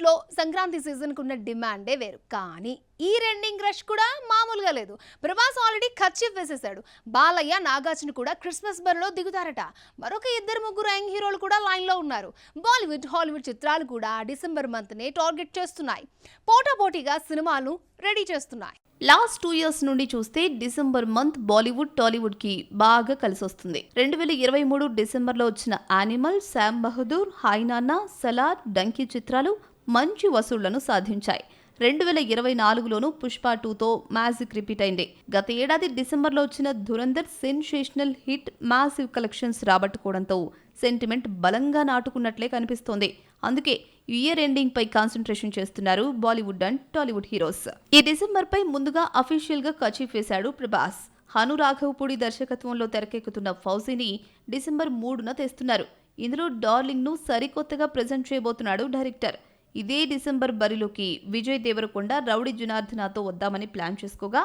బాలీవుడ్లో సంక్రాంతి సీజన్కు ఉన్న డిమాండే వేరు. కానీ ఈ రెండింగ్ రష్ కూడా మామూలుగా లేదు. ప్రభాస్ ఆల్రెడీ కర్చీఫ్ వేసేశాడు. బాలయ్య, నాగార్జున కూడా క్రిస్మస్ బరిలో దిగుతారట. మరొక ఇద్దరు ముగ్గురు యంగ్ హీరోలు కూడా లైన్లో ఉన్నారు. బాలీవుడ్, హాలీవుడ్ చిత్రాలు కూడా డిసెంబర్ మంత్నే టార్గెట్ చేస్తున్నాయి. పోటాపోటీగా సినిమాలు రెడీ చేస్తున్నాయి. లాస్ట్ 2 years నుండి చూస్తే డిసెంబర్ మంత్ బాలీవుడ్, టాలీవుడ్ కి బాగా కలిసొస్తుంది. 2023 డిసెంబర్లో వచ్చిన యానిమల్, శామ్ బహదూర్, హాయ్ నాన్న, సలార్, డంకీ చిత్రాలు మంచి వసూళ్లను సాధించాయి. 2024లోనూ పుష్ప 2తో మ్యాజిక్ రిపీట్ అయింది. గత ఏడాది డిసెంబర్లో వచ్చిన Dhurandhar sensational hit massive collections రాబట్టుకోవడంతో సెంటిమెంట్ బలంగా నాటుకున్నట్లే కనిపిస్తోంది. అందుకే ఇయర్ ఎండింగ్ పై కాన్సంట్రేషన్ చేస్తున్నారు బాలీవుడ్ అండ్ టాలీవుడ్ హీరోస్. ఈ డిసెంబర్ పై ముందుగా అఫీషియల్ గా కర్చీఫ్ వేశాడు ప్రభాస్. హను రాఘవపూడి దర్శకత్వంలో తెరకెక్కుతున్న ఫౌజీని డిసెంబర్ 3న తెస్తున్నారు. ఇందులో డార్లింగ్ ను సరికొత్తగా ప్రెజెంట్ చేయబోతున్నాడు డైరెక్టర్. ఇదే డిసెంబర్ బరిలోకి విజయ్ దేవరకొండ, రౌడీ జనార్దనతో వద్దామని ప్లాన్ చేసుకోగా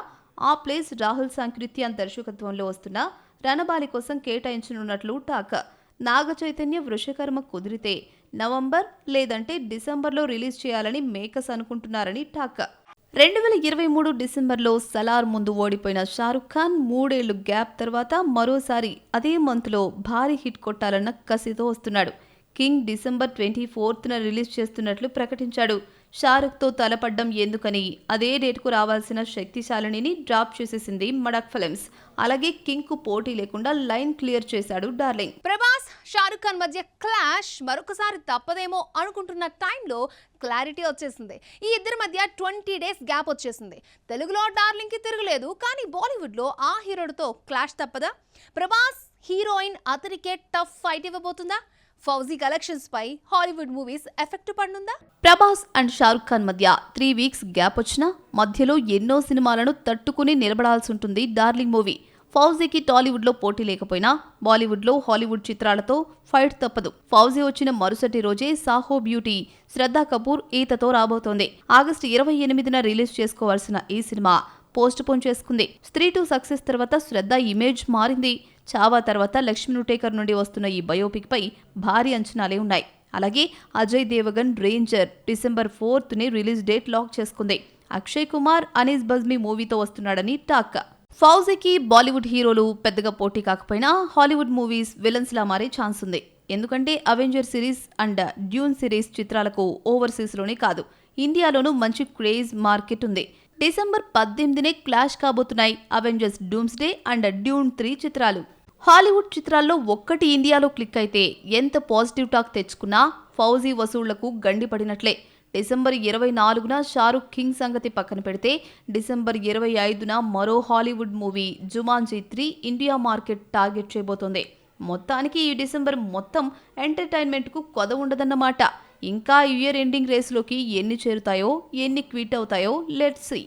ఆ ప్లేస్ రాహుల్ సాంకృత్యాన్ దర్శకత్వంలో వస్తున్న రణబాలి కోసం కేటాయించనున్నట్లు టాక్. నాగ చైతన్య, వృషకర్మ కుదిరితే నవంబర్ లేదంటే డిసెంబర్లో రిలీజ్ చేయాలని మేకర్స్ అనుకుంటున్నారని టాక్. 2023 డిసెంబర్లో సలార్ ముందు ఓడిపోయిన షారుఖ్ ఖాన్ 3 ఏళ్లు గ్యాప్ తర్వాత మరోసారి అదే మంత్లో భారీ హిట్ కొట్టాలన్న కసితో వస్తున్నాడు. కింగ్ డిసెంబర్ 24న రిలీజ్ చేస్తున్నట్లు ప్రకటించాడు. షారుఖ్తో తలపడ్డం ఎందుకని అదే డేట్కు రావాల్సిన శక్తిశాలినిని డ్రాప్ చేసేసింది మడక్ ఫిల్మ్స్. అలాగే కింగ్ కు పోటీ లేకుండా లైన్ క్లియర్ చేశాడు డార్లింగ్. ప్రభాస్, షారుఖ్ ఖాన్ మధ్య క్లాష్ మరొకసారి తప్పదేమో అనుకుంటున్న టైంలో క్లారిటీ వచ్చేసింది. ఈ ఇద్దరి మధ్య 20 days గ్యాప్ వచ్చేసింది. తెలుగులో డార్లింగ్ కి తిరగలేదు, కానీ బాలీవుడ్ లో ఆ హీరోతో క్లాష్ తప్పదా? ప్రభాస్ హీరోయిన్ అతనికే టఫ్ ఫైట్ ఇవ్వబోతుందా? ఫౌజీ కలెక్షన్స్ పై హాలీవుడ్ మూవీస్ ఎఫెక్ట్ పడుతుందా? ప్రభాస్ అండ్ షారుఖ్ ఖాన్ మధ్య 3 weeks గ్యాప్ వచ్చినా మధ్యలో ఎన్నో సినిమాలను తట్టుకుని నిలబడాల్సి ఉంటుంది డార్లింగ్ మూవీ. ఫౌజీకి టాలీవుడ్లో పోటీ లేకపోయినా బాలీవుడ్లో హాలీవుడ్ చిత్రాలతో ఫైట్ తప్పదు. ఫౌజీ వచ్చిన మరుసటి రోజే సాహో బ్యూటీ శ్రద్ధా కపూర్ ఈతతో రాబోతోంది. ఆగస్టు 28న రిలీజ్ చేసుకోవాల్సిన ఈ సినిమా పోస్ట్ పోన్ చేసుకుంది. స్త్రీ 2 సక్సెస్ తర్వాత శ్రద్ధ ఇమేజ్ మారింది. చావా తర్వాత లక్ష్మీ నుటేకర్ నుండి వస్తున్న ఈ బయోపిక్ పై భారీ అంచనాలే ఉన్నాయి. అలాగే అజయ్ దేవగన్ రేంజర్ డిసెంబర్ 4ని రిలీజ్ డేట్ లాక్ చేసుకుంది. అక్షయ్ కుమార్ అనీస్ బజ్మీ మూవీతో వస్తున్నాడని టాక్. ఫౌజీకి బాలీవుడ్ హీరోలు పెద్దగా పోటీ కాకపోయినా హాలీవుడ్ మూవీస్ విలన్స్ లా మారే ఛాన్స్ ఉంది. ఎందుకంటే Avenger series and Dune series చిత్రాలకు ఓవర్సీస్ లోనే కాదు, ఇండియాలోనూ మంచి క్రేజ్ మార్కెట్ ఉంది. డిసెంబర్ 18నే క్లాష్ కాబోతున్నాయి అవెంజర్స్ డూమ్స్డే అండ్ డ్యూన్ 3 చిత్రాలు. హాలీవుడ్ చిత్రాల్లో ఒక్కటి ఇండియాలో క్లిక్ అయితే ఎంత పాజిటివ్ టాక్ తెచ్చుకున్నా ఫౌజీ వసూళ్లకు గండిపడినట్లే. డిసెంబర్ 24న షారుఖ్ కింగ్ సంగతి పక్కన పెడితే డిసెంబర్ 25న మరో Hollywood movie Jumanji 3 India market target చేయబోతోంది. మొత్తానికి ఈ డిసెంబర్ మొత్తం ఎంటర్టైన్మెంట్కు కొద ఉండదన్నమాట. ఇంకా ఇయర్ ఎండింగ్ రేసులోకి ఎన్ని చేరుతాయో, ఎన్ని క్విట్ అవుతాయో లెట్స్ సీ.